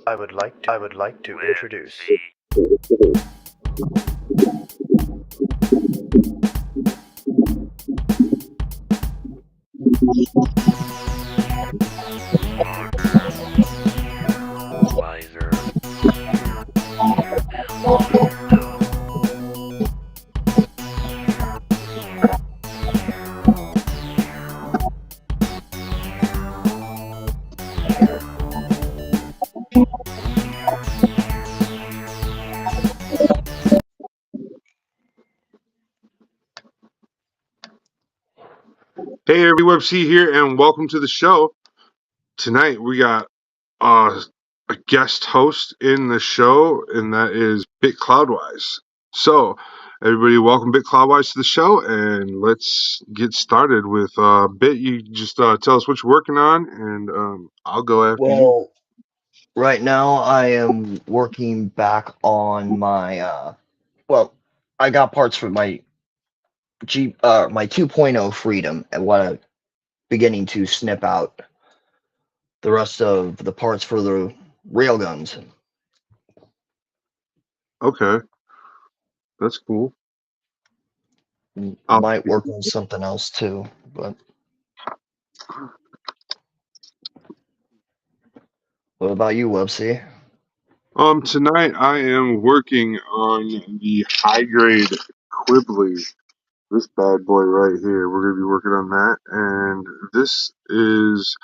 I would like to introduce. Wiser. Hey, everyone, C here, and welcome to the show. Tonight we got a guest host in the show, and that is Bit Cloudwize. So, everybody, welcome Bit Cloudwize to the show, and let's get started with Bit. You just tell us what you're working on, and I'll go after you. Well, right now I am working back on my well, I got parts for my 2.0 Freedom and what I'm beginning to snip out the rest of the parts for the railguns. Okay, that's cool. I'll, Might work on something else too, but what about you, Websy? Tonight I am working on the high grade Quibbly. This bad boy right here. We're going to be working on that. And this is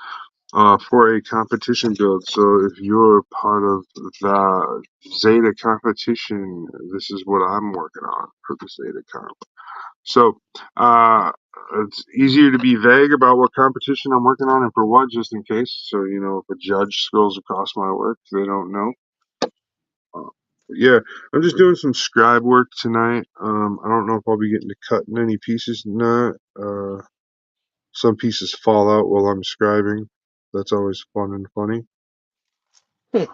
for a competition build. So if you're part of the Zeta competition, this is what I'm working on for the Zeta comp. So uh, it's easier to be vague about what competition I'm working on and for what, just in case. So, if a judge scrolls across my work, they don't know. Yeah, I'm just doing some scribe work tonight. I don't know if I'll be getting to cutting any pieces or not. Some pieces fall out while I'm scribing. That's always fun and funny. So,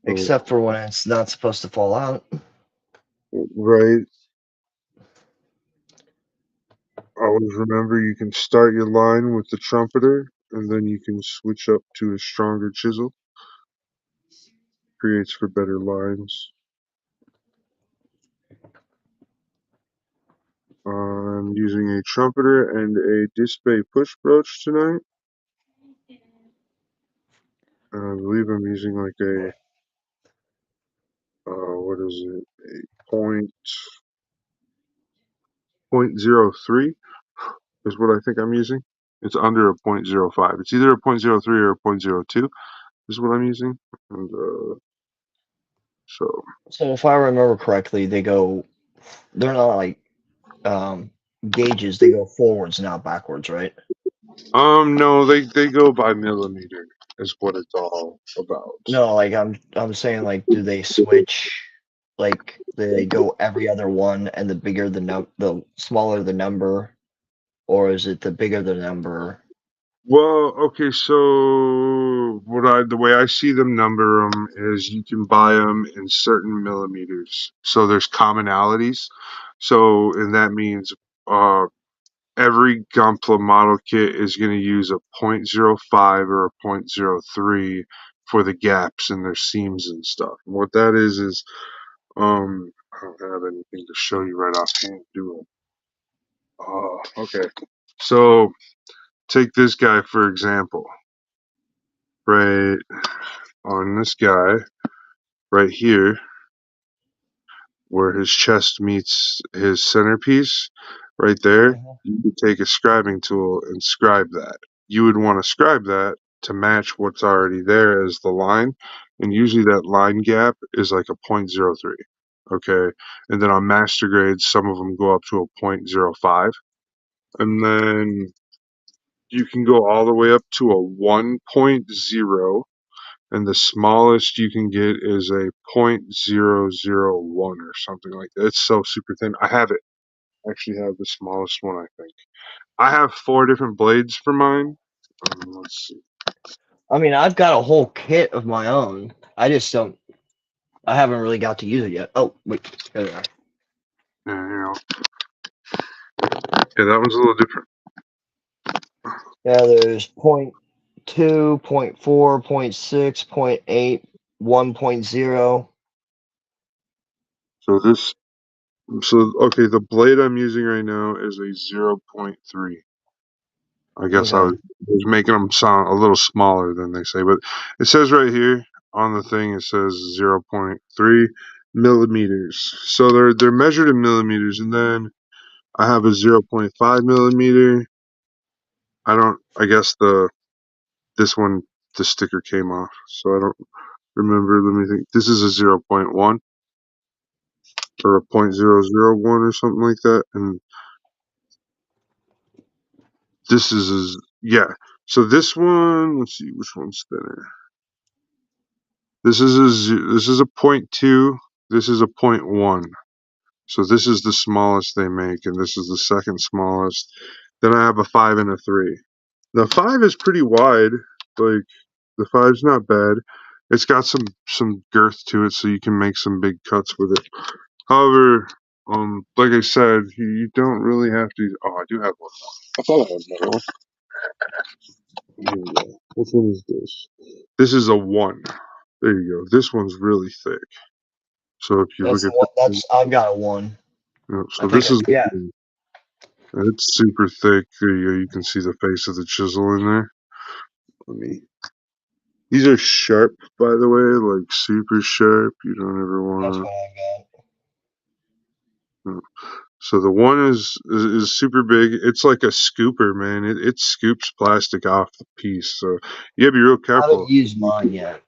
Except for when it's not supposed to fall out. right. Always remember you can start your line with the trumpeter, and then you can switch up to a stronger chisel. Creates for better lines. I'm using a trumpeter and a display push broach tonight. I believe I'm using like a what is it? A .03 is what I think I'm using. It's under a .05. It's either a .03 or a .02 is what I'm using. And so So if I remember correctly, they're not like um, gauges, they go forwards, not backwards, right? no, they go by millimeter is what it's all about. No, like I'm saying, like, do they switch? Like, do they go every other one, and the smaller the number, or is it the bigger the number? Well, okay, so the way I see them number them is you can buy them in certain millimeters. So there's commonalities. So and that means uh every Gunpla model kit is going to use a .05 or a .03 for the gaps in their seams and stuff. And what that is I don't have anything to show you right offhand, do I? Okay. So take this guy for example, right? On this guy right here, where his chest meets his centerpiece, right there, Mhm. you could take a scribing tool and scribe that. You would want to scribe that to match what's already there as the line, and usually that line gap is like a .03. Okay, and then on master grades, some of them go up to a .05, and then you can go all the way up to a 1.0, and the smallest you can get is a .001 or something like that. It's so super thin. I have it. I actually have the smallest one, I think. I have 4 different blades for mine. Let's see. I mean, I've got a whole kit of my own. I haven't really got to use it yet. Oh, wait, there they are. Yeah, that one's a little different. Yeah, there's point 0.2, 0.4, 0.6, 0.8, 1.0. Okay, the blade I'm using right now is a 0.3. I guess I Okay. was making them sound a little smaller than they say, but it says right here on the thing, it says 0.3 millimeters. So they're measured in millimeters, and then I have a 0.5 millimeter. I guess this one, the sticker came off, so I don't remember. Let me think. This is a 0.1 or a 0.001 or something like that, and this is yeah. So this one, let's see which one's thinner. This is a 0.2. This is a 0.1. So this is the smallest they make, and this is the second smallest. Then I have a 5 and a 3. The 5 is pretty wide. Like the 5's not bad. It's got some girth to it, so you can make some big cuts with it. However, like I said, you don't really have to. Oh, I do have one more. I thought I had another one. Here we go. Which one is this? This is a 1. There you go. This one's really thick. So if you look That's the at one. this, I've got a 1. I so think, this is yeah. it's super thick. There you go. You can see the face of the chisel in there. Let me. These are sharp, by the way, like super sharp. You don't ever That's want what I've got. to. So the one is super big. It's like a scooper, man. It scoops plastic off the piece. So you gotta be real I haven't careful. used mine yet.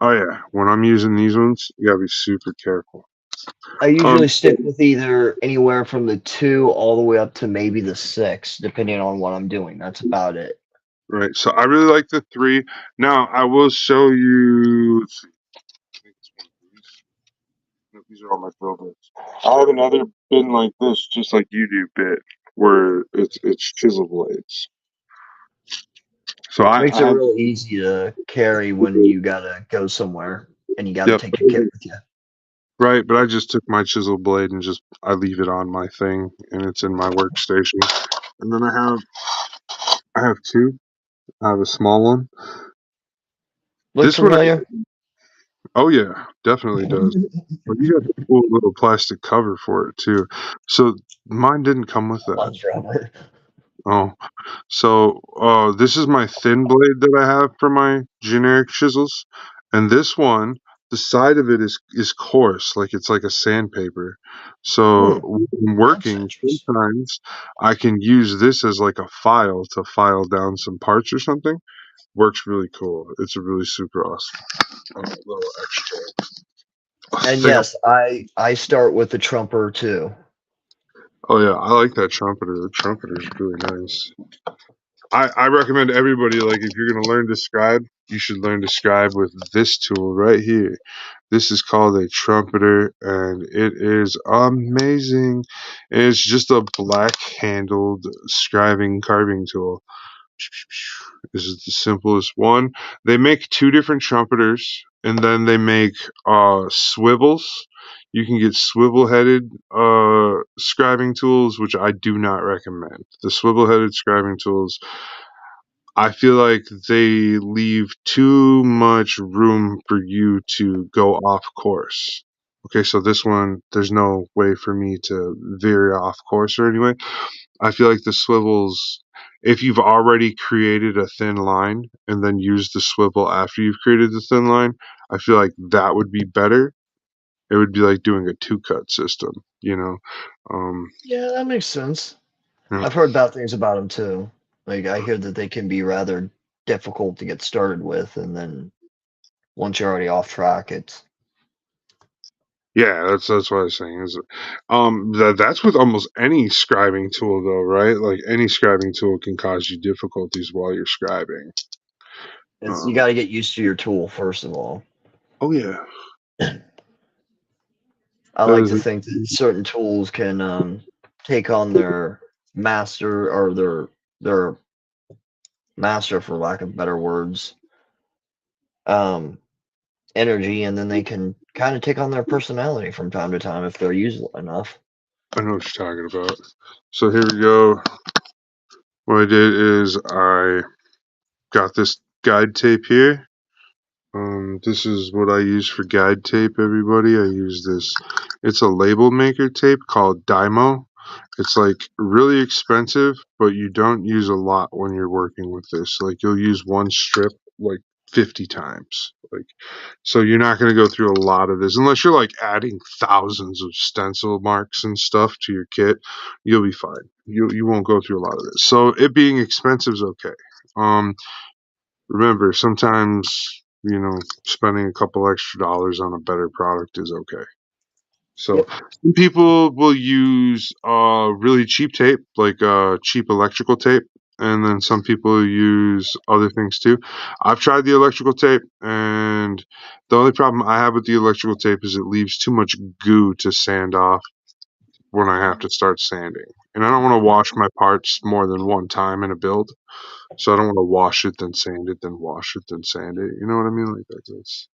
Oh yeah, when I'm using these ones, you gotta be super careful. I Um, usually stick with either anywhere from the 2 all the way up to maybe the 6, depending on what I'm doing. That's about it. right. So I really like the 3. Now I will show you. Let's see. I think it's one of these. No, these are all my drill bits. I have another bin like this, just like you do, bit, where it's chisel blades. So Makes I it have. real easy to carry when you gotta go somewhere and you gotta Yep. take your kit with you. Right, but I just took my chisel blade and I leave it on my thing, and it's in my workstation. And then I have 2. I have a small one. Look This one, familiar? oh yeah, definitely does. But you got the cool little plastic cover for it too. So mine didn't come with that. Mine's rubber. Oh, so this is my thin blade that I have for my generic chisels, and this one, the side of it is coarse, like it's like a sandpaper. So Hmm, when I'm that's working, interesting. sometimes I can use this as like a file to file down some parts or something. Works really cool. It's a really super awesome little extra And thing. yes, I start with the trumper too. Oh yeah, I like that trumpeter. The trumpeter is really nice. I recommend everybody, like, if you're gonna learn to scribe, you should learn to scribe with this tool right here. This is called a trumpeter, and it is amazing. It's just a black handled scribing carving tool. This is the simplest one. They make 2 different trumpeters, and then they make swivels. You can get swivel headed scribing tools, which I do not recommend. The swivel headed scribing tools, I feel like they leave too much room for you to go off course. Okay, so this one, there's no way for me to veer off course or anyway. I feel like the swivels, if you've already created a thin line and then use the swivel after you've created the thin line, I feel like that would be better. It would be like doing a 2-cut system, you know? Um, Yeah, that makes sense. yeah. I've heard bad things about them too. Like I hear that they can be rather difficult to get started with, and then once you're already off track, it's Yeah, that's what I was saying. That's with almost any scribing tool, though, right? Like any scribing tool can cause you difficulties while you're scribing. you Um, got to get used to your tool first of all. oh yeah, I that like is. to think that certain tools can take on their master or their master, for lack of better words, um, energy, and then they can kind of take on their personality from time to time if they're used enough. I know what you're talking about. So here we go. What I did is I got this guide tape here. This is what I use for guide tape, everybody. I use this. It's a label maker tape called Dymo. It's like really expensive, but you don't use a lot when you're working with this. Like you'll use one strip like 50 times. Like so you're not going to go through a lot of this unless you're like adding thousands of stencil marks and stuff to your kit. You'll be fine. You won't go through a lot of this. So it being expensive is okay. Remember, sometimes, spending a couple extra dollars on a better product is okay. So Yep. some people will use really cheap tape, like cheap electrical tape, and then some people use other things too. I've tried the electrical tape, and the only problem I have with the electrical tape is it leaves too much goo to sand off when I have to start sanding. And I don't want to wash my parts more than one time in a build. So I don't want to wash it, then sand it, then wash it, then sand it. You know what I mean? Like that's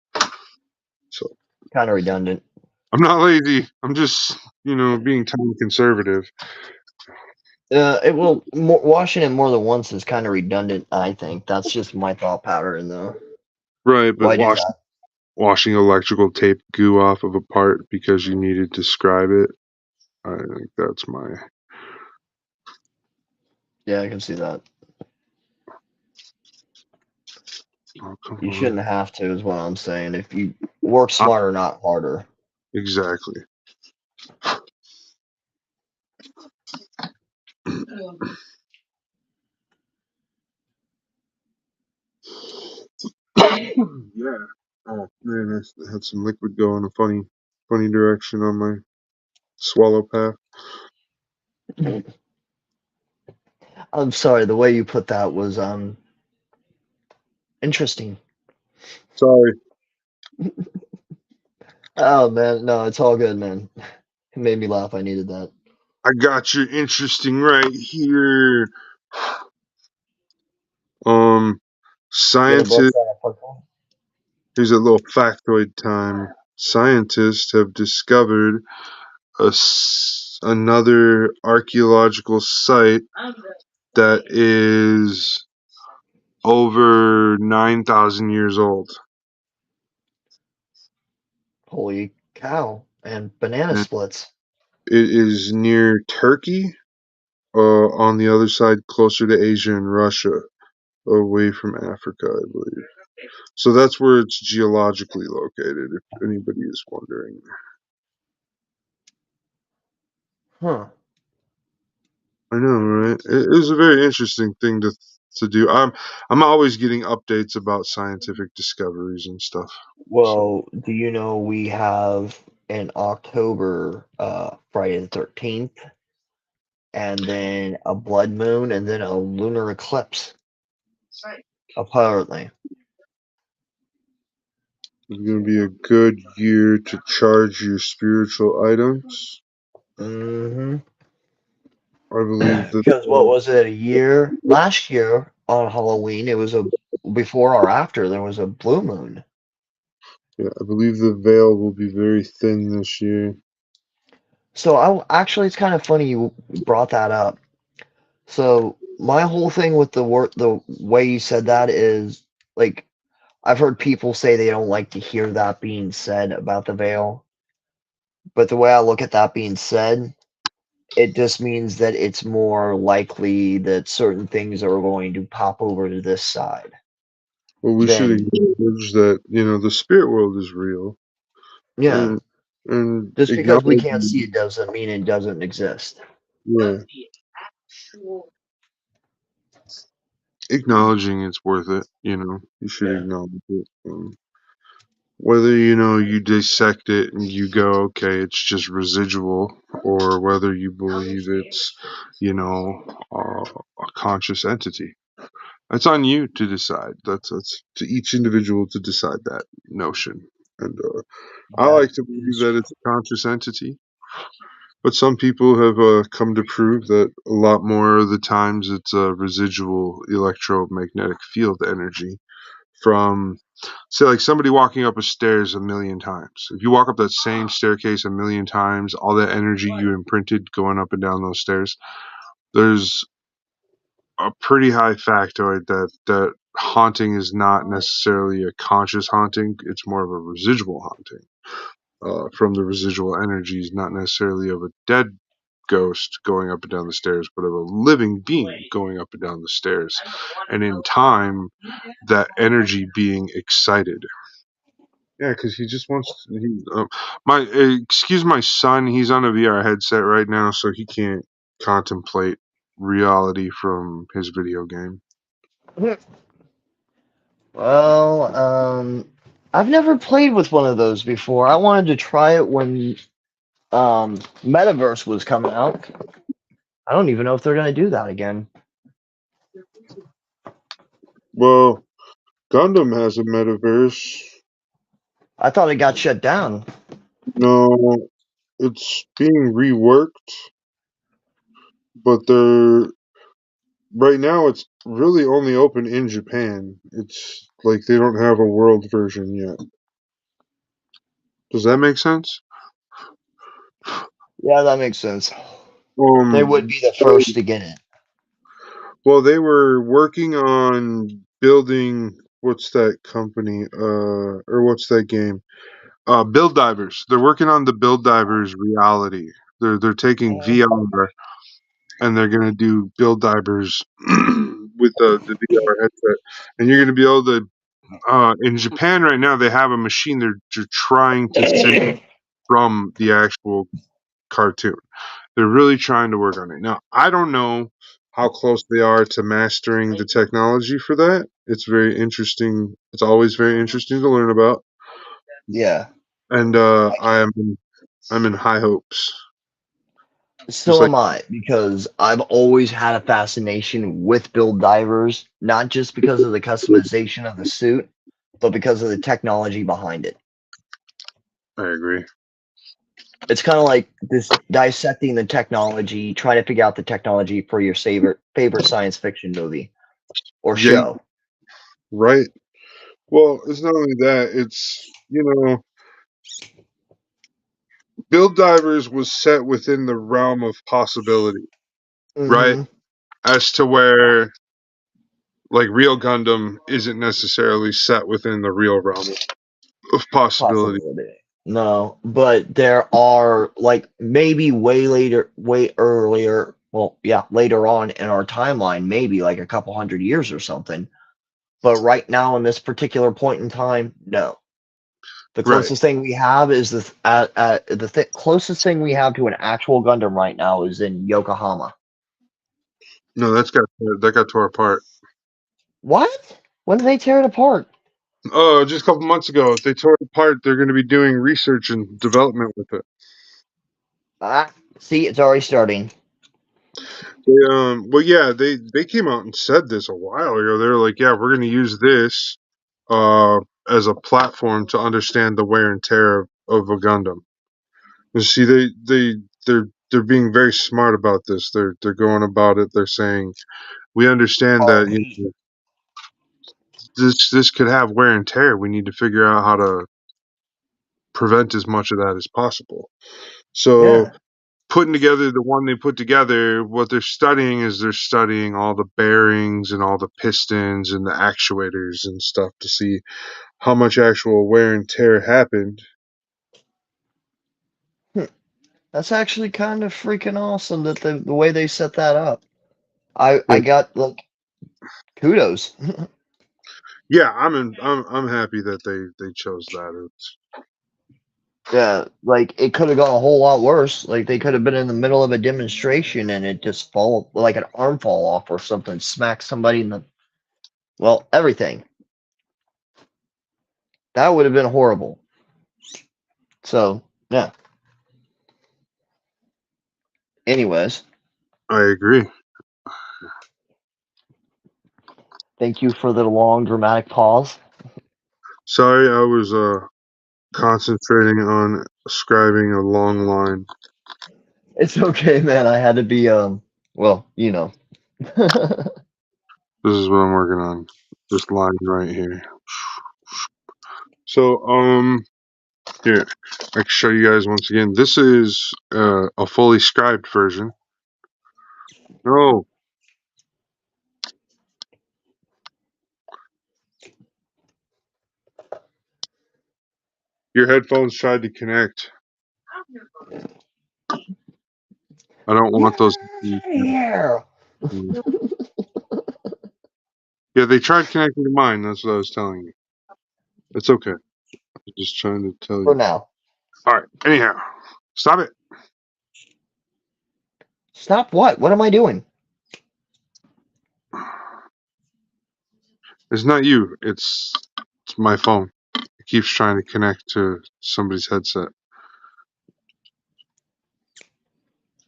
so. Kind of redundant. I'm not lazy. I'm just, being time conservative. It will washing it more than once is kind of redundant. I think that's just my thought pattern, though. Right, but Why do that? washing electrical tape goo off of a part because you need to describe it. I think that's my. Yeah, I can see that. Oh, come You on. shouldn't have to, is what I'm saying. If you work smarter, not harder. Exactly. Yeah. Oh man, I had some liquid go in a funny direction on my swallow path. I'm sorry, the way you put that was interesting. Sorry. Oh man, no, it's all good, man. It made me laugh. I needed that. I got your interesting right here. You got a book Scientists, on a purple? here's a little factoid time. Scientists have discovered another archaeological site that is over 9,000 years old. Holy cow! And banana And splits. it is near Turkey, on the other side, closer to Asia and Russia, away from Africa, I believe. So that's where it's geologically located, if anybody is wondering. Huh. I know, right? It is a very interesting thing to do. I'm always getting updates about scientific discoveries and stuff. So Well, do you know we have in October Friday the 13th, and then a blood moon, and then a lunar eclipse, apparently. it's gonna be a good year to charge your spiritual items. Mm-hmm. I believe that Because what was it, a year? Last year on Halloween, it was a before or after there was a blue moon. yeah, I believe the veil will be very thin this year. So actually, it's kind of funny you brought that up. So my whole thing with the way you said that is like I've heard people say they don't like to hear that being said about the veil, but the way I look at that being said, it just means that it's more likely that certain things are going to pop over to this side Well, we should than acknowledge that the spirit world is real, yeah. and Just because we acknowledge, can't see it doesn't mean it doesn't exist. yeah, acknowledging it's worth it. You should Yeah. acknowledge it. Whether you dissect it and you go, okay, it's just residual, or whether you believe it's a conscious entity. It's on you to decide. That's to each individual to decide that notion. And I That like to believe is that it's a conscious entity, but some people have come to prove that a lot more of the times it's a residual electromagnetic field energy from, say, like somebody walking up a stairs a million times. If you walk up that same staircase a million times, all that energy you imprinted going up and down those stairs, there's a pretty high factoid that haunting is not necessarily a conscious haunting; it's more of a residual haunting from the residual energies, not necessarily of a dead ghost going up and down the stairs, but of a living being going up and down the stairs, and in time, that energy being excited. Yeah, because he just wants my excuse my son. He's on a VR headset right now, so he can't contemplate reality from his video game. Well, I've never played with one of those before. I wanted to try it when Metaverse was coming out. I don't even know if they're gonna do that again. Well, Gundam has a metaverse. I thought it got shut down. No, it's being reworked, but they're right now it's really only open in Japan. It's like they don't have a world version yet. Does that make sense? Yeah, that makes sense. They would Um, be the first to get it. well, they were working on building what's that company? Or what's that game? Build Divers. They're working on the Build Divers reality. They're taking VR and they're gonna do Build Divers with the VR headset, and you're gonna be able to. In Japan right now, they have a machine they're trying to sim from the actual cartoon. They're really trying to work on it. Now, I don't know how close they are to mastering the technology for that. It's very interesting. It's always very interesting to learn about. Yeah. And I'm in high hopes. Just So like am I, because I've always had a fascination with build divers, not just because of the customization of the suit, but because of the technology behind it. I agree. It's kind of like this dissecting the technology, trying to figure out the technology for your favorite science fiction movie or Yeah, show. right. Well, it's not only that, it's Build Divers was set within the realm of possibility, right? Hmm. As to where like real Gundam isn't necessarily set within the real realm of possibility. Possibility. No, but there are like maybe way later, way earlier. Well, yeah, later on in our timeline, maybe like a couple hundred years or something. But right now, in this particular point in time, no. The Right. closest thing we have is the closest thing we have to an actual Gundam right now is in Yokohama. No, that got tore apart. What? When did they tear it apart? Oh, just a couple months ago, they tore it apart. They're going to be doing research and development with it. Ah, see, it's already starting. Well, yeah, they came out and said this a while ago. They're like, yeah, we're going to use this uh as a platform to understand the wear and tear of a Gundam. You see, they're being very smart about this. They're going about it. They're saying we understand that R&D. this could have wear and tear. We need to figure out how to prevent as much of that as possible. So Yeah. putting together the one they put together, what they're studying is they're studying all the bearings and all the pistons and the actuators and stuff to see how much actual wear and tear happened. Hmm. That's actually kind of freaking awesome that the way they set that up. I And got like kudos. yeah, I'm happy that they chose that. Yeah, like it could have gone a whole lot worse. Like they could have been in the middle of a demonstration and it just fall like an arm fall off or something, smack somebody in the well, everything. That would have been horrible. So, yeah. Anyways, I agree. thank you for the long dramatic pause. Sorry, I was concentrating on scribing a long line. It's okay, man. I had to be well, you know. This is what I'm working on. This line right here. So here I can show you guys once again. This is a fully scribed version. No, Your headphones tried to connect. I don't want those. Yeah. Yeah, they tried connecting to mine. That's what I was telling you. It's okay. I'm just trying to tell For you. now. All right. Anyhow, stop it. Stop what? What am I doing? It's not you. It's my phone. It keeps trying to connect to somebody's headset.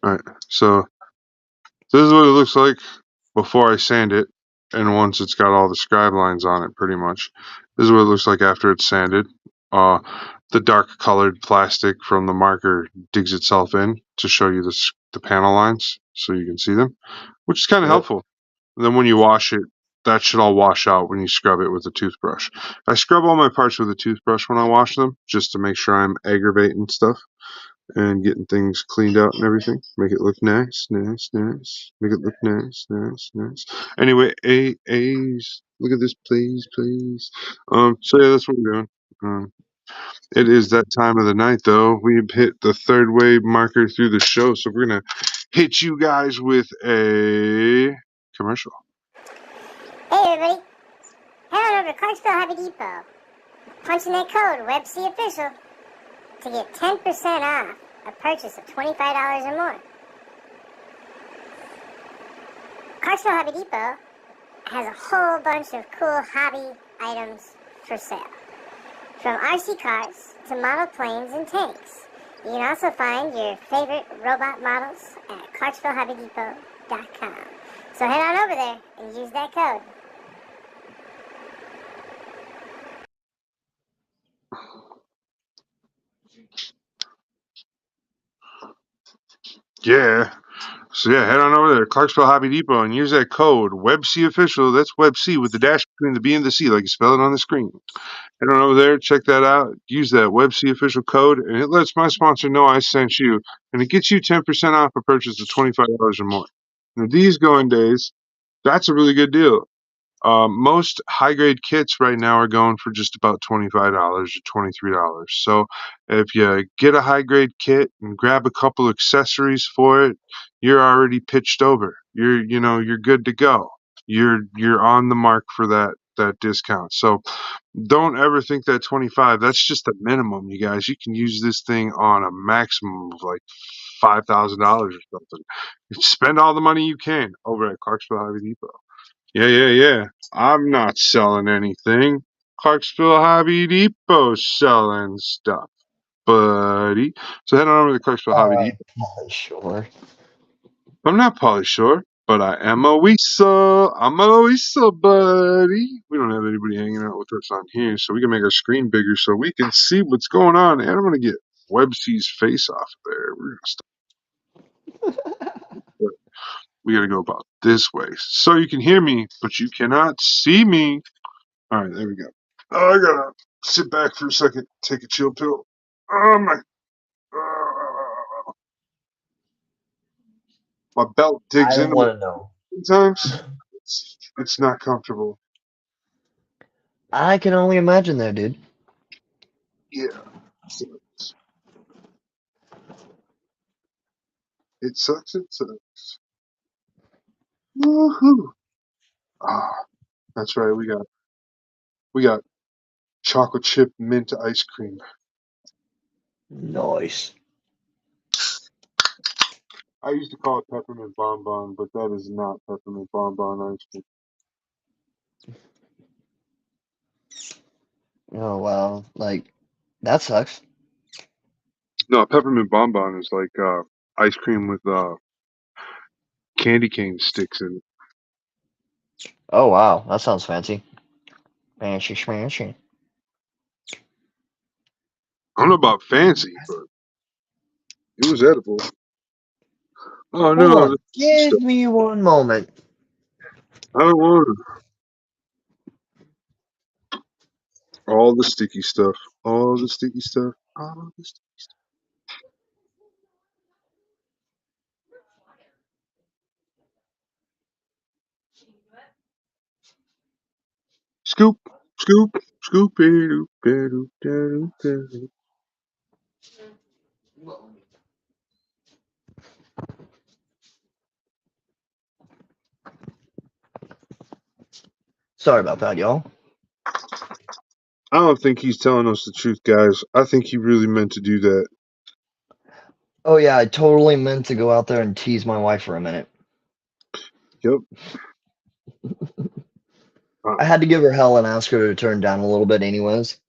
All right. So this is what it looks like before I sand it, and once it's got all the scribe lines on it, pretty much. This is what it looks like after it's sanded. Uh, the dark colored plastic from the marker digs itself in to show you the panel lines so you can see them, which is kind of Yep. helpful. And then when you wash it, that should all wash out when you scrub it with a toothbrush. I scrub all my parts with a toothbrush when I wash them, just to make sure I'm aggravating stuff and getting things cleaned out and everything. Make it look nice, nice, nice. Make it look nice, nice, nice. Anyway, A's. Look at this, please, please. So yeah, that's what we're doing. It is that time of the night, though. We've hit the third wave marker through the show, so we're gonna hit you guys with a commercial. Hey everybody, head on over to Clarksville Hobby Depot. Punch in that code WebCOfficial to get 10% off a purchase of $25 or more. Clarksville Hobby Depot has a whole bunch of cool hobby items for sale. From RC cars to model planes and tanks. You can also find your favorite robot models at ClarksvilleHobbyDepot.com. So head on over there and use that code. Yeah. So yeah, head on over there to Clarksville Hobby Depot and use that code WebCOfficial. That's WebC with the dash between the B and the C, like you spell it on the screen. Head on over there, check that out. Use that WebCOfficial code, and it lets my sponsor know I sent you, and it gets you 10% off a purchase of $25 or more. Now, these going days, that's a really good deal. Most high grade kits right now are going for just about $25 to $23. So if you get a high grade kit and grab a couple accessories for it, you're already pitched over. You're good to go. You're on the mark for that discount. So don't ever think that 25, that's just the minimum, you guys. You can use this thing on a maximum of like $5,000 or something. Spend all the money you can over at Clarksville Hobby Depot. Yeah. I'm not selling anything. Clarksville Hobby Depot's selling stuff, buddy. So head on over to Clarksville All Hobby right. Depot. Sure. I'm not Polly Shore, but I am a weasel. I'm a weasel, buddy. We don't have anybody hanging out with us on here, so we can make our screen bigger so we can see what's going on. And I'm going to get Webc's face off there. We're going to stop. We got to go about this way. So you can hear me, but you cannot see me. All right, there we go. Oh, I gotta sit back for a second, take a chill pill. Oh my belt I digs don't into me want to know. sometimes. It's not comfortable. I can only imagine that, dude. Yeah, sucks. It sucks. It sucks. Woohoo! Ah, that's right. We got chocolate chip mint ice cream. Nice. I used to call it peppermint bonbon, but that is not peppermint bonbon ice cream. Oh wow. Like that sucks. No, peppermint bonbon is like ice cream with candy cane sticks in it. Oh wow. That sounds fancy. Fancy schmancy. I don't know about fancy, but it was edible. Oh Hold no, on. Give me one moment. I don't want all the sticky stuff. All the sticky stuff. All the sticky stuff. Scoop, Scoop, scoopy doop doop doop doop. Sorry about that, y'all. I don't think he's telling us the truth, guys. I think he really meant to do that. Oh yeah, I totally meant to go out there and tease my wife for a minute. Yep. I had to give her hell and ask her to turn down a little bit anyways.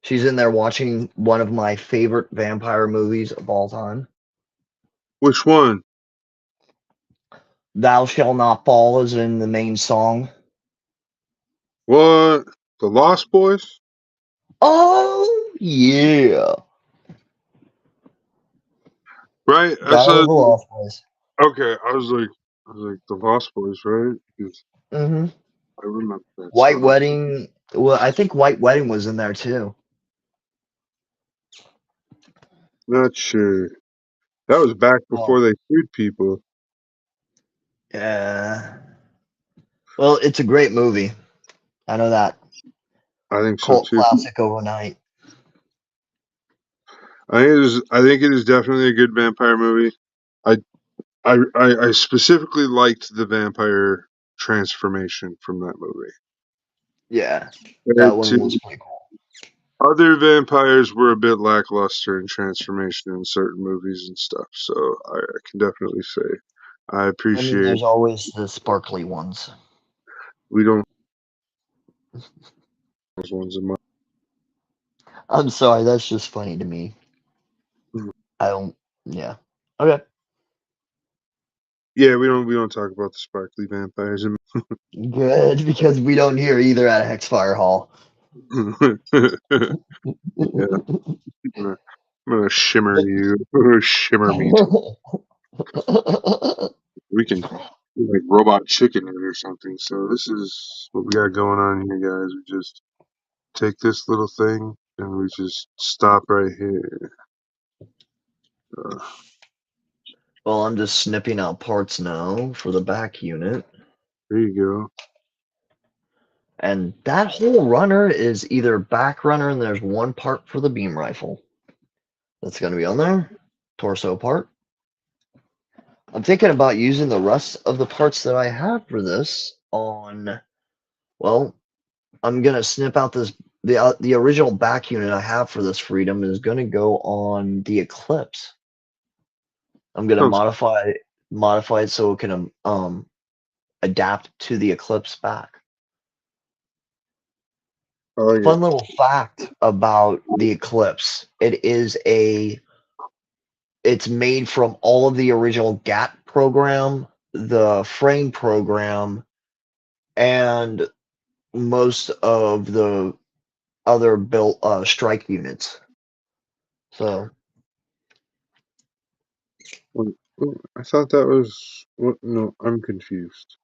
She's in there watching one of my favorite vampire movies of all time. Which one? Thou Shall Not Fall is in the main song. What? The Lost Boys? Oh yeah. Right? I Battle said of the Lost Boys. okay. I was like the Lost Boys, right? 'Cause Mm-hmm. I remember that White song. Wedding. Well, I think White Wedding was in there too. Not sure. That was back Oh, before they sued people. yeah. Well, it's a great movie. I know that. I think so Cult too. classic overnight. I think it is definitely a good vampire movie. I I specifically liked the vampire transformation from that movie. Yeah, that Compared one to was pretty cool. other vampires were a bit lackluster in transformation in certain movies and stuff. So I can definitely say I I mean, appreciate there's always the sparkly ones. we don't have those ones in mind. I'm sorry, that's just funny to me. I don't. Yeah. Okay. Yeah, we don't talk about the sparkly vampires. Good, because we don't hear either at Hexfire Hall. Yeah, I'm gonna shimmer you, shimmer me. We can like robot chicken it or something. So this is what we got going on here, guys. We just take this little thing and we just stop right here. Uh, Well, I'm just snipping out parts now for the back unit. there you go. And that whole runner is either back runner and there's one part for the beam rifle. That's going to be on there. Torso part. I'm thinking about using the rest of the parts that I have for this on, well, I'm going to snip out this, the original back unit I have for this Freedom is going to go on the Eclipse. I'm going to Sounds. modify it so it can adapt to the Eclipse back. I like it. Fun little fact about the Eclipse. It's made from all of the original GAT program, the frame program, and most of the other built strike units. So Wait, I thought that was what? No, I'm confused.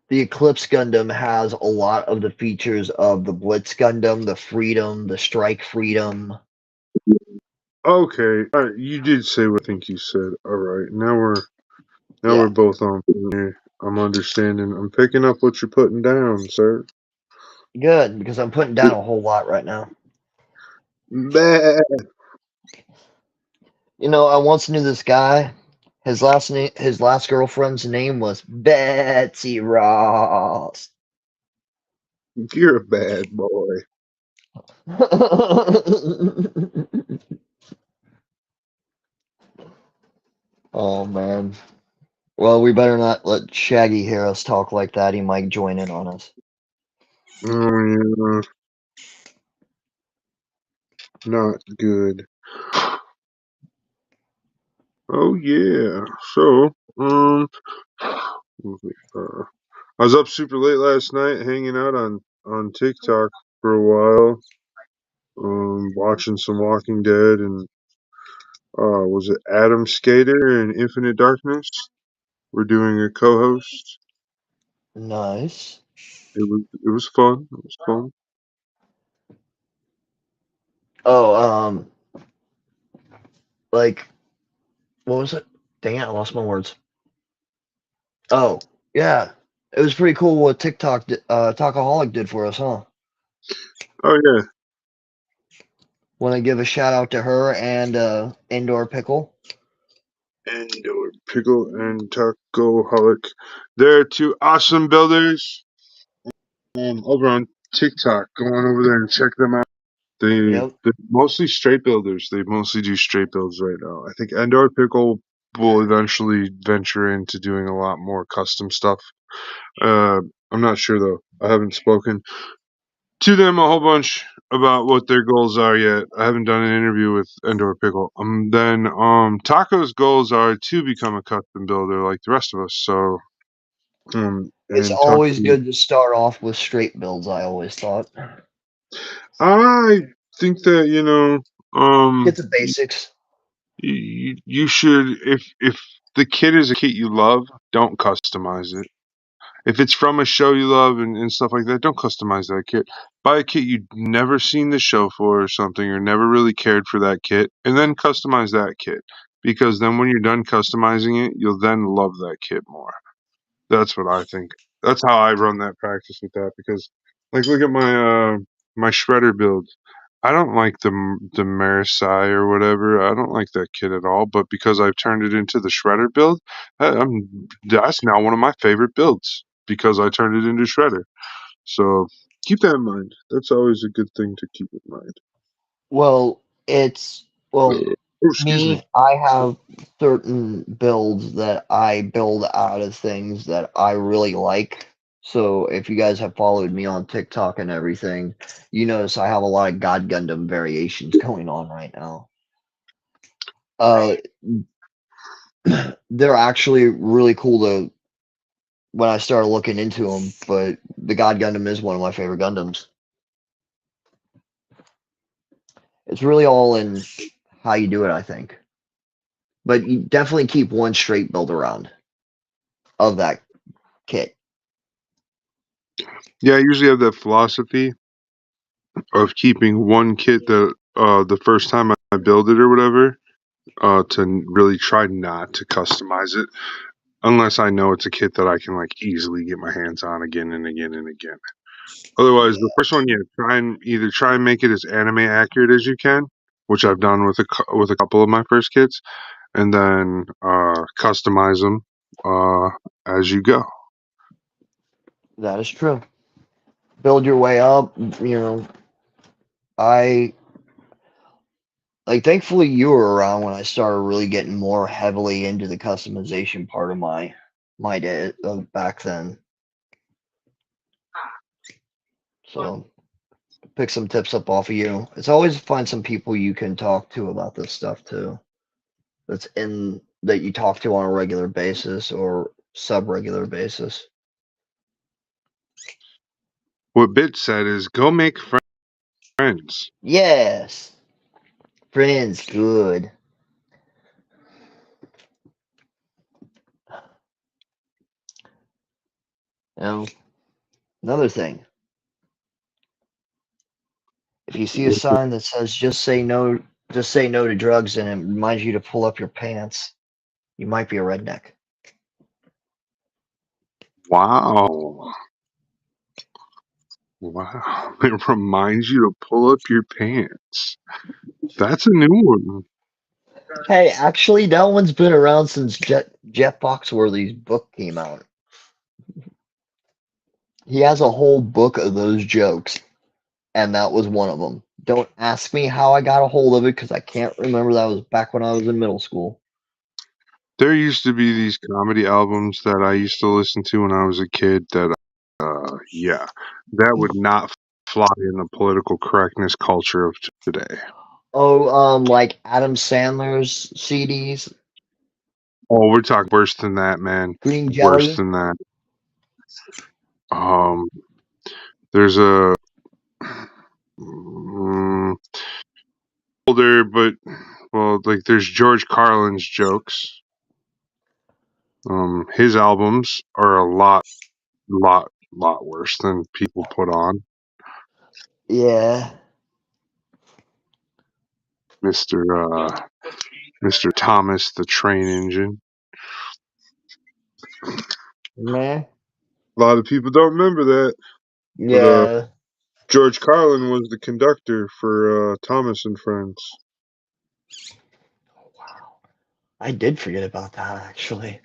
the Eclipse Gundam has a lot of the features of the Blitz Gundam, the Freedom, the Strike Freedom. Okay, you did say what I think you said. All right, now we're Yeah, both on point here. I'm understanding. I'm picking up what you're putting down, sir. good, because I'm putting down a whole lot right now. Bah. You know, I once knew this guy. His last girlfriend's name was Betsy Ross. You're a bad boy. Oh man. Well, we better not let Shaggy hear us talk like that. He might join in on us. Oh yeah, not good. Oh yeah. So, I was up super late last night, hanging out on TikTok for a while, watching some Walking Dead, and was it Adam Skater and Infinite Darkness? We're doing a co-host. Nice. It was fun. It was fun. Oh, like what was it? Dang it, I lost my words. Oh, yeah. It was pretty cool what Talkaholic did for us, huh? Oh yeah, Want to give a shout out to her and Indoor Pickle. Endor Pickle and Taco Holic. They're two awesome builders. Over on TikTok. Go on over there and check them out. Yep. They're mostly straight builders. They mostly do straight builds right now. I think Endor Pickle will eventually venture into doing a lot more custom stuff. I'm not sure though. I haven't spoken to them a whole bunch about what their goals are yet. I haven't done an interview with Endor Pickle. Then Taco's goals are to become a custom builder like the rest of us. So It's and Taco, always good to start off with straight builds, I always thought. I think that Get the basics. you should, if the kit is a kit you love, don't customize it. If it's from a show you love and stuff like that, don't customize that kit. Buy a kit you'd never seen the show for or something, or never really cared for that kit, and then customize that kit. Because then when you're done customizing it, you'll then love that kit more. That's what I think. That's how I run that practice with that. Because, like, look at my shredder build. I don't like the Marisai or whatever. I don't like that kit at all. But because I've turned it into the shredder build, that's now one of my favorite builds because I turned it into shredder. So keep that in mind. That's always a good thing to keep in mind. Well, it's well, Oh, excuse me. me, I have certain builds that I build out of things that I really like. So if you guys have followed me on TikTok and everything, you notice I have a lot of God Gundam variations going on right now. Uh, they're actually really cool to when I started looking into them, but the God Gundam is one of my favorite Gundams. It's really all in how you do it, I think. But you definitely keep one straight build around of that kit. Yeah, I usually have that philosophy of keeping one kit that the first time I build it or whatever, to really try not to customize it unless I know it's a kit that I can like easily get my hands on again and again and again. Otherwise, the first one, yeah, try and make it as anime accurate as you can, which I've done with with a couple of my first kits, and then customize them as you go. That is true. Build your way up. I like thankfully you were around when I started really getting more heavily into the customization part of my day back then. So pick some tips up off of you. It's always find some people you can talk to about this stuff too. That you talk to on a regular basis or sub-regular basis. What Bit said is go make friends. Yes. Friends, good. Now, another thing. If you see a sign that says just say no to drugs and it reminds you to pull up your pants, you might be a redneck. Wow. Wow. It reminds you to pull up your pants. That's a new one. Hey, actually, that one's been around since Jeff Foxworthy's book came out. He has a whole book of those jokes, and that was one of them. Don't ask me how I got a hold of it because I can't remember. That was back when I was in middle school. There used to be these comedy albums that I used to listen to when I was a kid that, yeah, that would not fly in the political correctness culture of today. Oh, like Adam Sandler's CDs, Oh, we're talking worse than that, man. Green Worse Jelly. than that. Um, there's a mm, older, but well, like there's George Carlin's jokes. His albums are a lot worse than people put on. Yeah, Mister Mr. Thomas the Train Engine. man. A lot of people don't remember that, but Yeah. George Carlin was the conductor for Thomas and Friends. Oh, wow. I did forget about that, actually.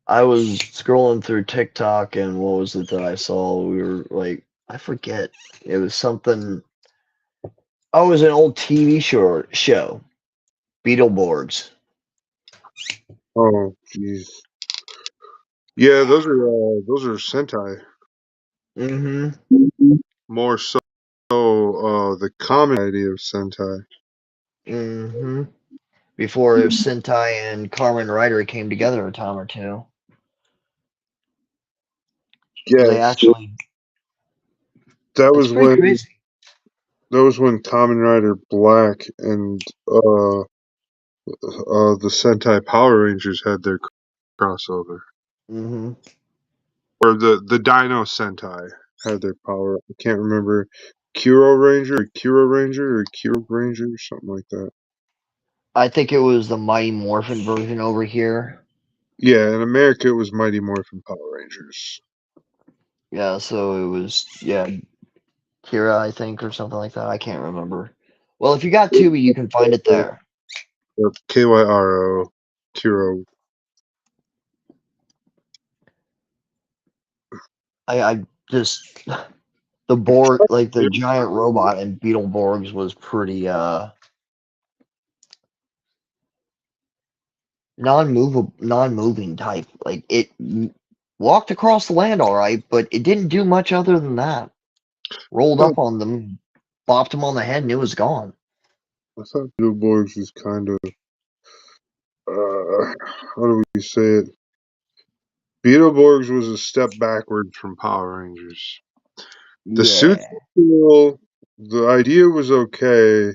I was scrolling through TikTok, and what was it that I saw? We were like, I forget. It was something. Oh, it was an old TV show, Beetleborgs. Oh, jeez. Yeah, those are Sentai. Mm-hmm. More so, the common idea of Sentai. Mm-hmm. Before Sentai and Kamen Rider came together a time or two. Because they Yes, actually, that it's was pretty crazy. Kamen Rider Black and the Sentai Power Rangers had their crossover, Mm-hmm. or the Dino Sentai had their power. I can't remember, Kuro Ranger, or Kuro Ranger, something like that. I think it was the Mighty Morphin version over here. Yeah, in America it was Mighty Morphin Power Rangers. Yeah, so it was, yeah, Kira, I think, or something like that. I can't remember. Well, if you got Tubi, you can find it there. KYRO, Kuro. I just the Borg, like the giant robot in Beetleborgs, was pretty non-moving type. Like walked across the land all right, but it didn't do much other than that. Rolled Oh, up on them, bopped him on the head, and it was gone. I thought Beetleborgs was kind of, how do we say it? Beetleborgs was a step backwards from Power Rangers. The suits Yeah. were cool. The idea was okay,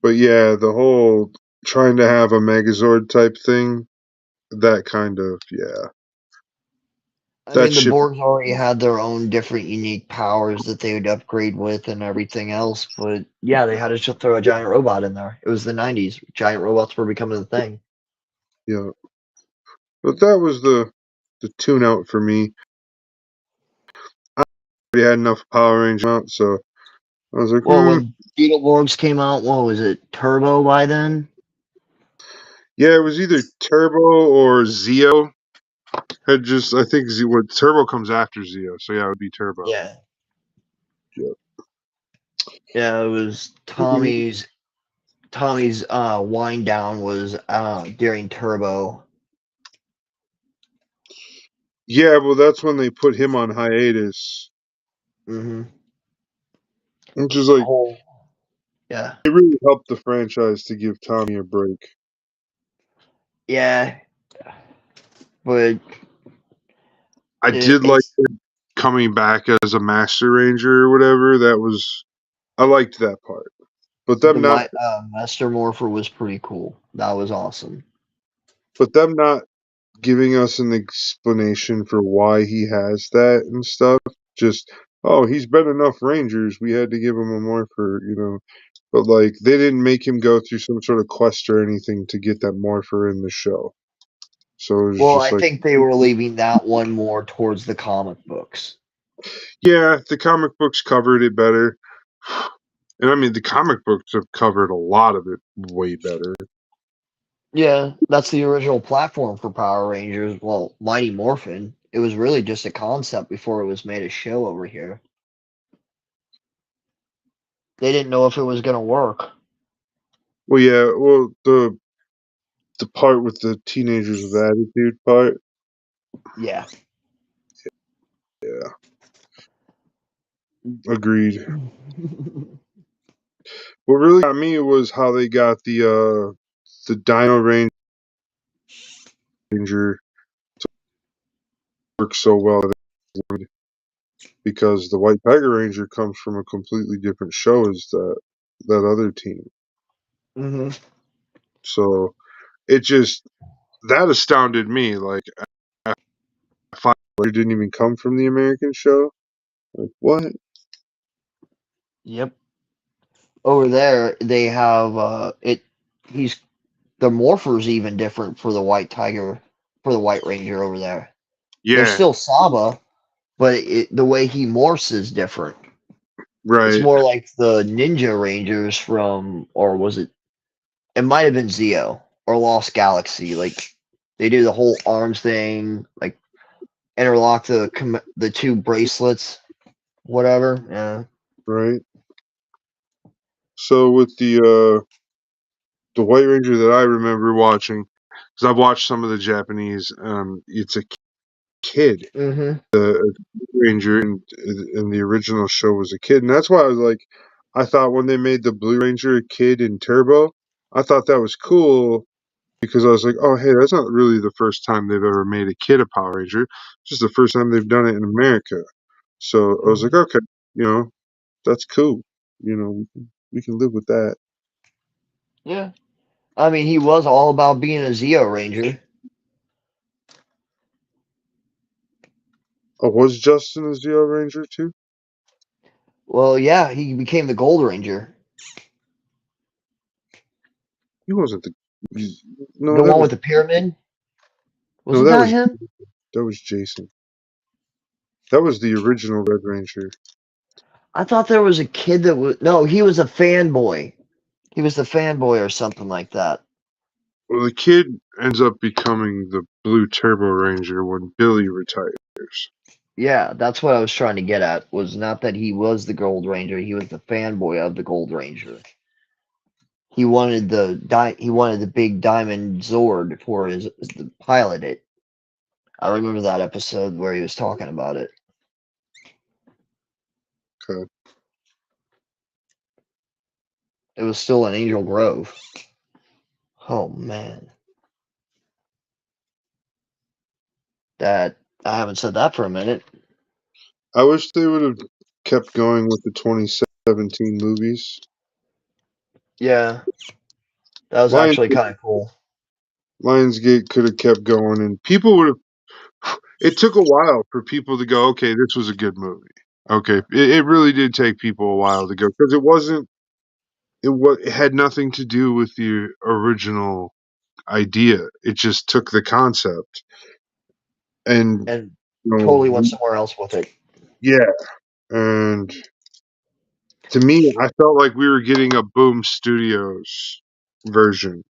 but yeah, the whole trying to have a Megazord type thing, that kind of, yeah, I that mean, the ship. Borgs already had their own different unique powers that they would upgrade with and everything else, but yeah, they had to just throw a giant robot in there. It was the 90s. Giant robots were becoming the thing. Yeah, but that was the tune out for me. I already had enough Power Rangers out, so I was like, Well, when Beetleborgs came out, what was it, Turbo by then? yeah, it was either Turbo or Zeo. I think what Turbo comes after Zeo, so yeah, it would be Turbo. Yeah. Yeah. Yeah, it was Tommy's wind down was during Turbo. Yeah, well, that's when they put him on hiatus, Mm-hmm. which is like, Whole Yeah. it really helped the franchise to give Tommy a break. Yeah. But I did like it's coming back as a Master Ranger or whatever. I liked that part. But the them not, Master Morpher was pretty cool. That was awesome. but them not giving us an explanation for why he has that and stuff. Just, oh, he's been enough Rangers. We had to give him a morpher. But like, they didn't make him go through some sort of quest or anything to get that morpher in the show. So it was Well, just I like, think they were leaving that one more towards the comic books. yeah, the comic books covered it better. And I mean, the comic books have covered a lot of it way better. Yeah, that's the original platform for Power Rangers. Well, Mighty Morphin. It was really just a concept before it was made a show over here. They didn't know if it was going to work. Well, yeah, well, the part with the teenagers with attitude part, Yeah. yeah, agreed. What really got me was how they got the Dino Ranger to work so well, because the White Tiger Ranger comes from a completely different show as that other team. hmm So it just, that astounded me. Like, I didn't even come from the American show. Like, what? Yep. Over there, they have it. He's the Morpher's even different for the White Tiger, for the White Ranger over there. They're Yeah, still Saba, but the way he morphs is different. It's Right, more like the Ninja Rangers from, or was it? It might have been Zeo or Lost Galaxy. Like they do the whole arms thing, like interlock the two bracelets, whatever. Yeah. right. So with the White Ranger that I remember watching, because I've watched some of the Japanese, it's a kid. Mm-hmm. The Ranger in the original show was a kid, and that's why I was like, I thought when they made the Blue Ranger a kid in Turbo, I thought that was cool because I was like, oh hey, that's not really the first time they've ever made a kid a Power Ranger. It's just the first time they've done it in America. So I was like, Mm-hmm. okay, that's cool. We can live with that. Yeah. I mean, he was all about being a Zeo Ranger. Oh, was Justin a Zeo Ranger too? Well, yeah, he became the Gold Ranger, He wasn't no, the that one was with the pyramid. no, Wasn't that him? that was Jason. That was the original Red Ranger. I thought there was a kid that was. No, he was a fanboy. He was the fanboy or something like that. Well, the kid ends up becoming the Blue Turbo Ranger when Billy retires. Yeah, that's what I was trying to get at. Was not that he was the Gold Ranger. He was the fanboy of the Gold Ranger. He wanted the big diamond Zord for his to pilot it. I remember that episode where he was talking about it. Okay. It was still in Angel Grove. Oh man, that I haven't said that for a minute. I wish they would have kept going with the 2017 movies. Yeah, that was Lions, actually kind of cool. Lionsgate could have kept going, and people would have. It took a while for people to go, okay, this was a good movie. Okay, it really did take people a while to go because it had nothing to do with the original idea. It just took the concept and And you totally went know, somewhere else with it. yeah. And to me, I felt like we were getting a Boom Studios version.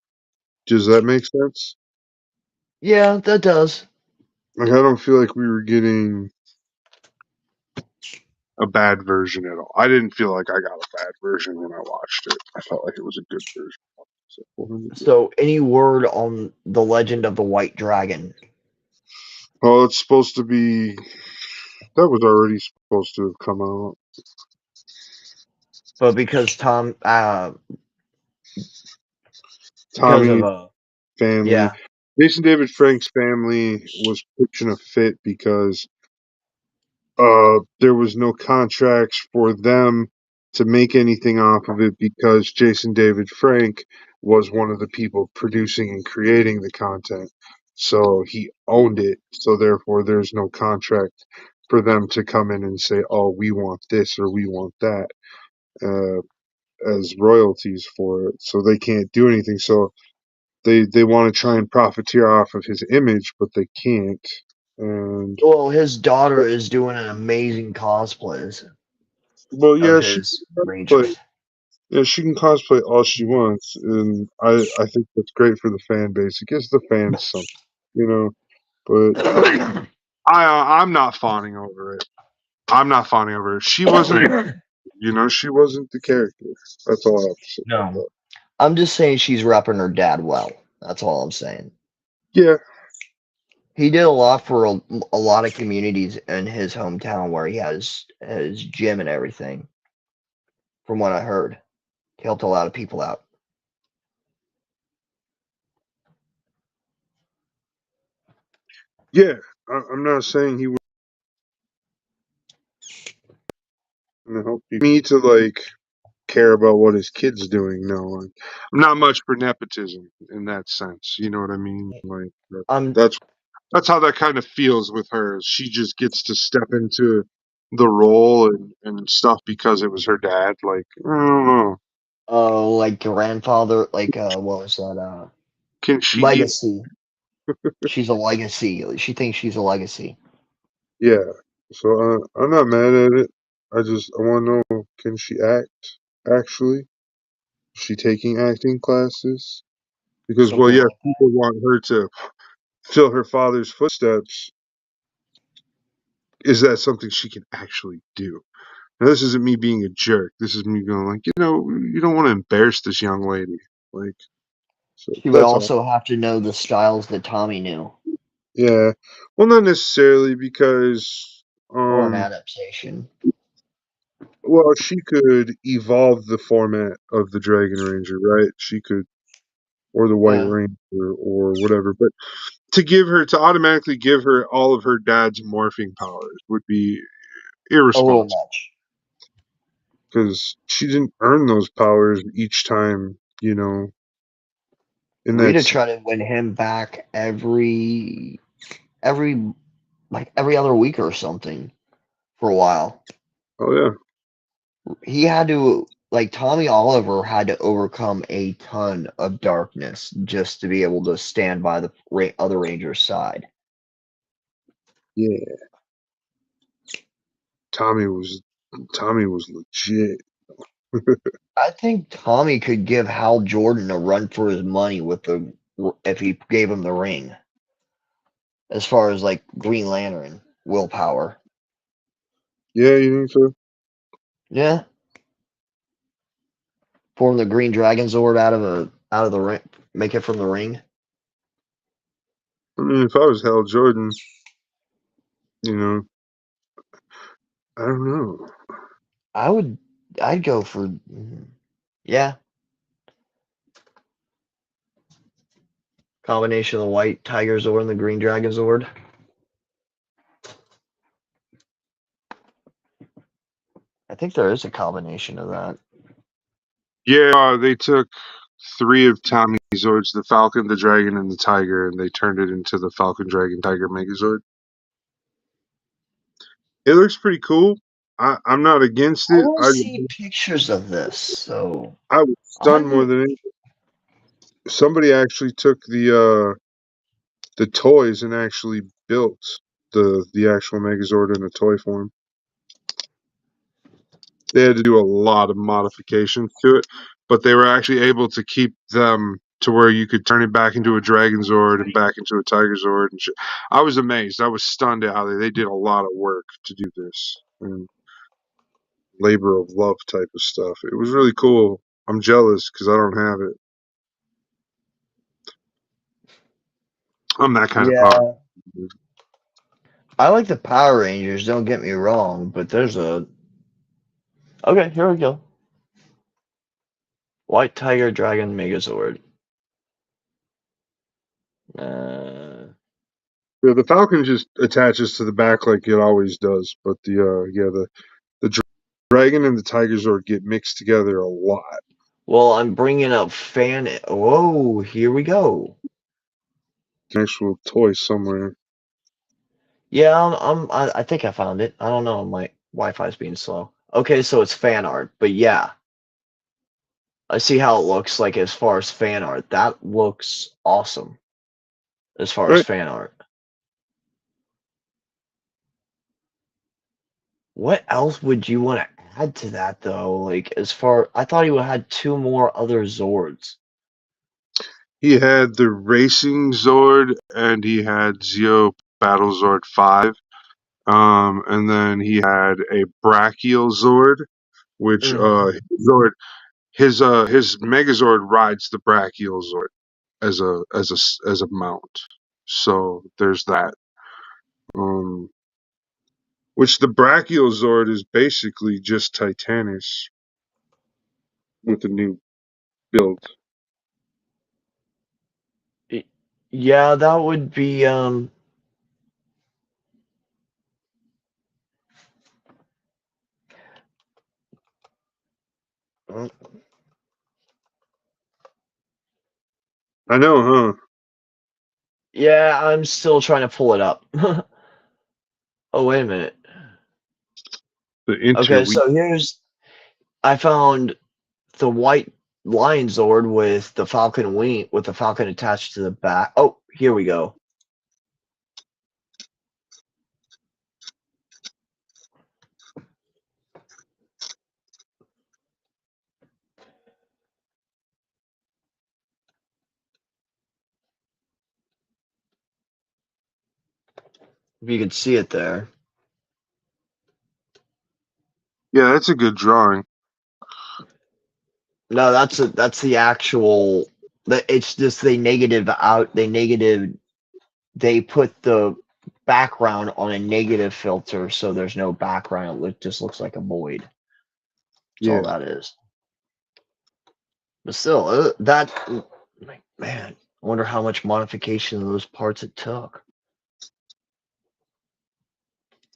Does that make sense? Yeah, that does. Like, I don't feel like we were getting a bad version at all. I didn't feel like I got a bad version when I watched it. I felt like it was a good version. So, 400, yeah. So, any word on the Legend of the White Dragon? Well, it's supposed to be. That was already supposed to have come out. But because because of Tommy family. yeah, Jason David Frank's family was pitching a fit because there was no contracts for them to make anything off of it because Jason David Frank was one of the people producing and creating the content. So he owned it. So therefore, there's no contract for them to come in and say, "Oh, we want this or we want that," uh, as royalties for it. So they can't do anything. So they want to try and profiteer off of his image, but they can't. And well, his daughter is doing an amazing cosplays well, of yeah, his but Rangers. yeah, she can cosplay all she wants, and I think that's great for the fan base. It gives the fans something, you know. But I'm not fawning over it. I'm not fawning over it. She wasn't, she wasn't the character. That's all I have to say about No, that. I'm just saying she's repping her dad well. That's all I'm saying. Yeah, He did a lot for a lot of communities in his hometown where he has his gym and everything. From what I heard, he helped a lot of people out. yeah. I'm not saying he wouldn't help you. Me to like care about what his kid's doing. No, I'm not much for nepotism in that sense. You know what I mean? Like I'm that's that's how that kind of feels with her. She just gets to step into the role and stuff because it was her dad. Like I don't know. like grandfather, like what was that? Can she give? Legacy. She's a legacy. She thinks she's a legacy. Yeah, So I'm not mad at it. I want to know, can she act actually? Is she taking acting classes? Because, well, Something yeah, like people want her to fill her father's footsteps. Is that something she can actually do? Now, this isn't me being a jerk. This is me going like, you don't want to embarrass this young lady. Like, so she would that's all. also have to know the styles that Tommy knew, Yeah. Well, not necessarily because, or an adaptation. well, she could evolve the format of the Dragon Ranger, right? She could, or the White Yeah, Ranger, or whatever. But to automatically give her all of her dad's morphing powers would be a little irresponsible much. because she didn't earn those powers each time, in that Rita scene. tried to win him back every like every other week or something for a while. Oh, yeah. He had to like Tommy Oliver had to overcome a ton of darkness just to be able to stand by the other Ranger's side. Yeah. Tommy was Tommy was legit. I think Tommy could give Hal Jordan a run for his money with the if he gave him the ring, as far as like Green Lantern willpower. Yeah, you think so? Yeah, form the Green Dragon Zord out of the ring, make it from the ring. I mean, if I was Hal Jordan, you know, I don't know. I would, I'd go for, yeah, combination of the White Tiger Zord and the Green Dragon Zord. I think there is a combination of that. Yeah, they took three of Tommy's Zords, the Falcon, the Dragon, and the Tiger, and they turned it into the Falcon, Dragon, Tiger Megazord. It looks pretty cool. I'm not against I it. want to see pictures of this, so I was stunned more I'm than anything. Somebody actually took the toys and actually built the actual Megazord in a toy form. They had to do a lot of modifications to it, but they were actually able to keep them to where you could turn it back into a Dragon Zord and back into a Tiger Zord and shit. I was amazed. I was stunned at how they did a lot of work to do this and labor of love type of stuff. It was really cool. I'm jealous because I don't have it. I'm that kind of power. yeah. I like the Power Rangers. Don't get me wrong, but there's a okay. Here we go. White Tiger Dragon Megazord. Uh, Yeah, the Falcon just attaches to the back like it always does, but the Dragon and the Tiger Zord get mixed together a lot. well, I'm bringing up fan. Whoa, here we go. An actual toy somewhere. Yeah, I think I found it. I don't know. My Wi-Fi's being slow. Okay, so it's fan art, but yeah, I see how it looks like as far as fan art. That looks awesome as far as Right? fan art. What else would you want to add to that though? Like as far, I thought he would have had two more other Zords. He had the Racing Zord and he had Zeo Battle Zord 5. And then he had a Brachial Zord, which Hmm. his Megazord rides the Brachial Zord as a mount. So there's that. Um, which the Brachial Zord is basically just Titanus with a new build. Yeah, that would be mm, I know, huh? yeah, I'm still trying to pull it up. Oh, wait a minute. The Okay, interweave. so here's I found the white lion Zord with the falcon wing with the falcon attached to the back. Oh, here we go. If you could see it there. Yeah, that's a good drawing. No, that's the actual. It's just they put the background on a negative filter, so there's no background. It just looks like a void. That's all Yeah, that is. But still, man, I wonder how much modification of those parts it took.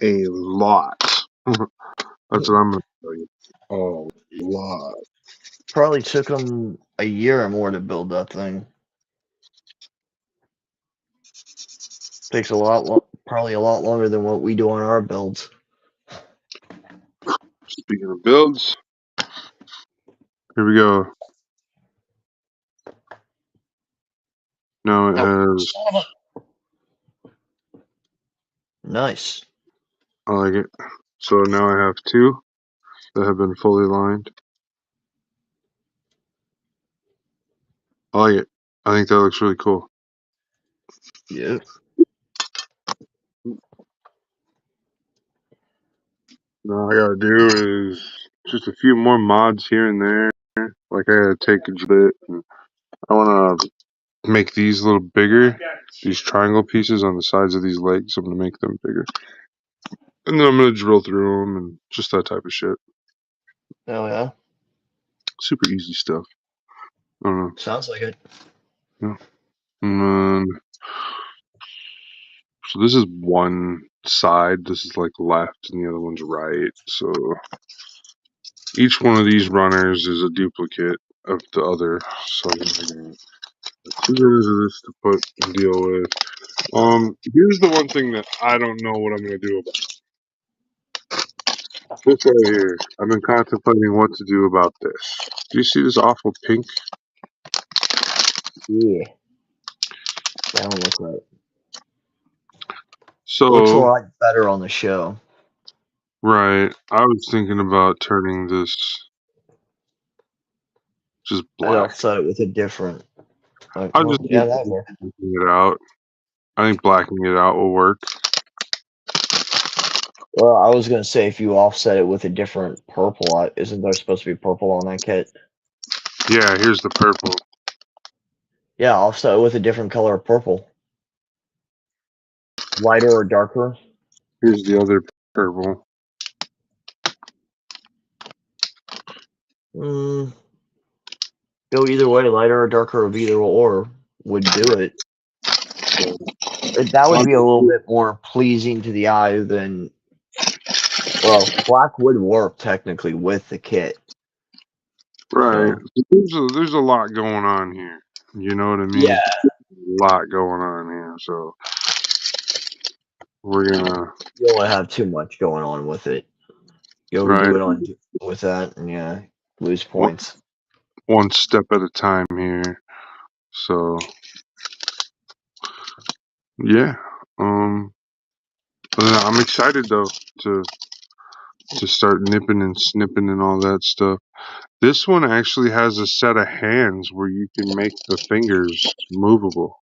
a lot. That's what I'm gonna tell you. A lot. Probably took them a year or more to build that thing. Takes probably a lot longer than what we do on our builds. Speaking of builds, here we go. Now it has. Nice. I like it. So now I have two that have been fully lined. I like it. I think that looks really cool. Yeah. Now all I gotta do is just a few more mods here and there. Like I gotta take a bit. And I wanna make these a little bigger. These triangle pieces on the sides of these legs, I'm gonna make them bigger. And then I'm gonna drill through them and just that type of shit. Oh yeah. Super easy stuff. I don't know. Sounds like it. Yeah. And then, so this is one side. This is like left, and the other one's right. So each one of these runners is a duplicate of the other. So I'm gonna get 2 runners of this to put and deal with. Here's the one thing that I don't know what I'm gonna do about this right here. I've been contemplating what to do about this. Do you see this awful pink? Yeah. That don't look right. Looks a So, lot better on the show. right, I was thinking about turning this just I'd black. offset it with a different. I'll Well, just yeah, keep that work. blackening it out. I think blackening it out will work. Well, I was gonna say if you offset it with a different purple, isn't there supposed to be purple on that kit? Yeah, here's the purple. Yeah, offset it with a different color of purple. Lighter or darker? Here's the other purple. Go either way, lighter or darker of either or would do it. That would be a little bit more pleasing to the eye than. Well, black would work technically with the kit. Right. So, There's a lot going on here. You know what I mean? yeah. A lot going on here. So we're gonna You don't want to have too much going on with it. You overdo right it with that, and yeah, lose one, points. one step at a time here. So yeah. I'm excited though to start nipping and snipping and all that stuff. This one actually has a set of hands where you can make the fingers movable.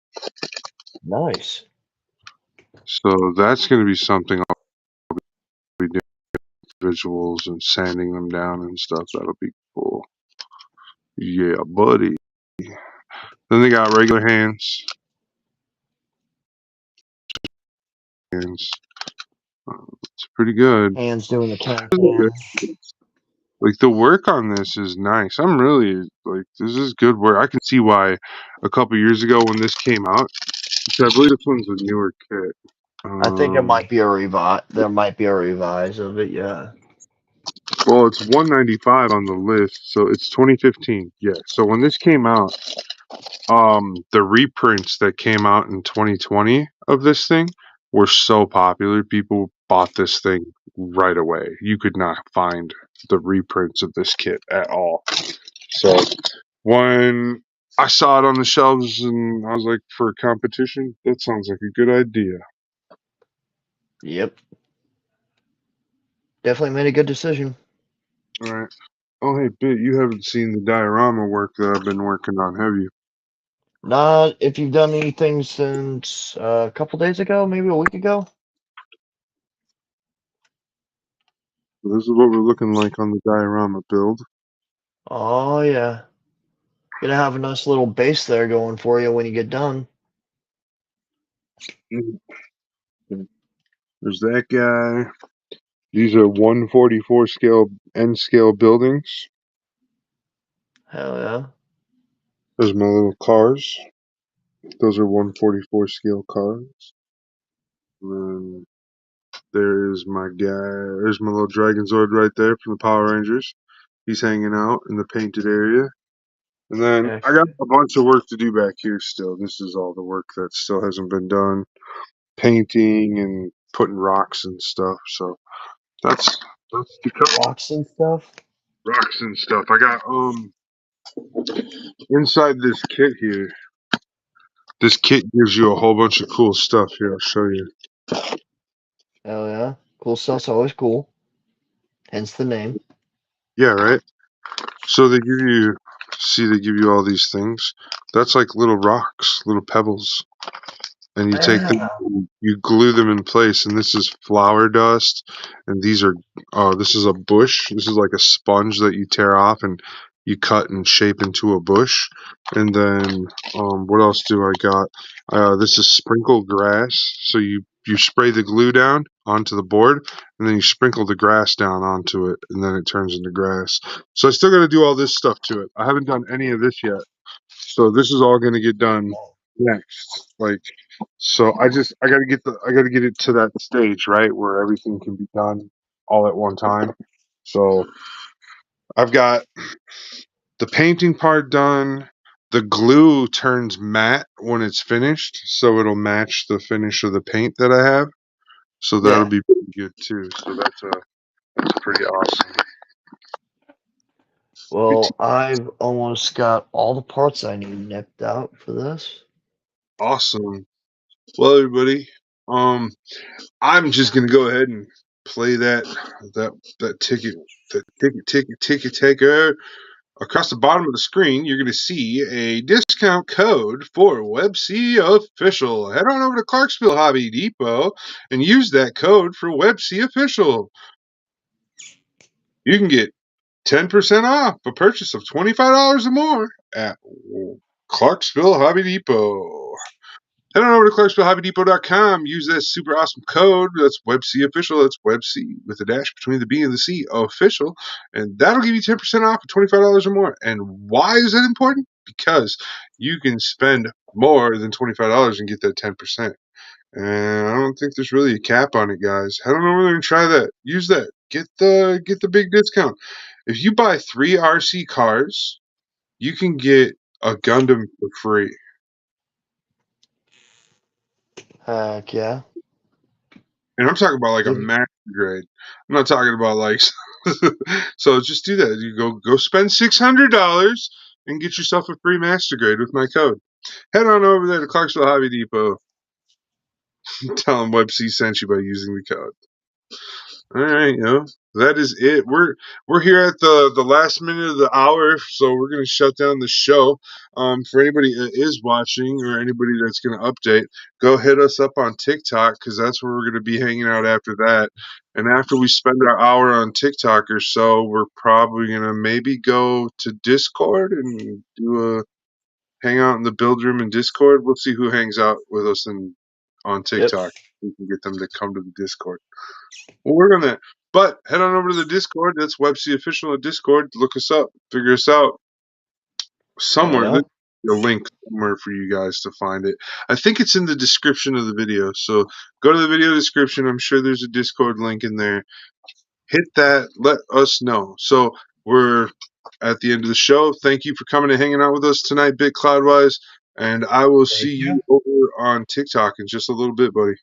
Nice. So that's going to be something I'll be doing visuals and sanding them down and stuff. That'll be cool. Yeah, buddy. Then they got regular hands. Hands. It's pretty good. Hands doing the can. Like the work on this is nice. I'm really like this is good work. I can see why a couple years ago when this came out, which I believe this one's a newer kit. I think it might be a revise. There might be a revise of it. Yeah. Well, it's 195 on the list, so it's 2015. Yeah. So when this came out, the reprints that came out in 2020 of this thing were so popular. People bought this thing right away. You could not find the reprints of this kit at all. So when I saw it on the shelves and I was like, for a competition, that sounds like a good idea. Yep. Definitely made a good decision. All right. Oh, hey, Bit, you haven't seen the diorama work that I've been working on, have you? Not if you've done anything since a couple days ago, maybe a week ago. This is what we're looking like on the diorama build. Oh yeah. Gonna have a nice little base there going for you when you get done. There's that guy. These are 144 scale N scale buildings. Hell yeah. There's my little cars. Those are 144 scale cars. And then there's my guy. There's my little Dragon Zord right there from the Power Rangers. He's hanging out in the painted area. And then Heck I got a bunch of work to do back here still. This is all the work that still hasn't been done. Painting and putting rocks and stuff. So that's to come. rocks and stuff. Rocks and stuff. I got inside this kit here. This kit gives you a whole bunch of cool stuff. Here, I'll show you. Hell yeah. Cool stuff's always cool. Hence the name. Yeah, right. So they give you all these things. That's like little rocks, little pebbles. And you take them, Yeah. you glue them in place. And this is flour dust. And these are, this is a bush. This is like a sponge that you tear off and you cut and shape into a bush. And then, what else do I got? This is sprinkled grass. So you spray the glue down onto the board, and then you sprinkle the grass down onto it, and then it turns into grass. So I still got to do all this stuff to it. I haven't done any of this yet. So this is all going to get done next. Like, so I gotta get it to that stage, right, where everything can be done all at one time. So I've got the painting part done. The glue turns matte when it's finished, so it'll match the finish of the paint that I have. So that'll Yeah. be pretty good too. So that's pretty awesome. Well, I've almost got all the parts I need nipped out for this. Awesome. Well, everybody, I'm just gonna go ahead and play that ticket, ticket taker. Across the bottom of the screen, you're gonna see a discount code for WebC Official. Head on over to Clarksville Hobby Depot and use that code for WebC Official. You can get 10% off a purchase of $25 or more at Clarksville Hobby Depot. Head on over to ClarksvilleHobbyDepot.com. Use that super awesome code. That's WebC Official. That's WebC with a dash between the B and the C Official. And that'll give you 10% off at $25 or more. And why is that important? Because you can spend more than $25 and get that 10%. And I don't think there's really a cap on it, guys. Head on over there and try that. Use that. Get the big discount. If you buy 3 RC cars, you can get a Gundam for free. Heck yeah. And I'm talking about like a master grade. I'm not talking about like. So just do that. You go spend $600 and get yourself a free master grade with my code. Head on over there to Clarksville Hobby Depot. Tell them WebC sent you by using the code. All right, that is it. We're here at the last minute of the hour, so we're gonna shut down the show. For anybody that is watching or anybody that's gonna update, go hit us up on TikTok because that's where we're gonna be hanging out after that. And after we spend our hour on TikTok or so, we're probably gonna maybe go to Discord and do a hangout in the build room in Discord. We'll see who hangs out with us on Yep. TikTok. We can get them to come to the Discord. We'll work on that. But head on over to the Discord. That's WebC Official at Discord. Look us up. Figure us out. Hell Somewhere. yeah. There's a link somewhere for you guys to find it. I think it's in the description of the video. So go to the video description. I'm sure there's a Discord link in there. Hit that. Let us know. So we're at the end of the show. Thank you for coming and hanging out with us tonight, Bit Cloudwize. And I will see you over on TikTok in just a little bit, buddy.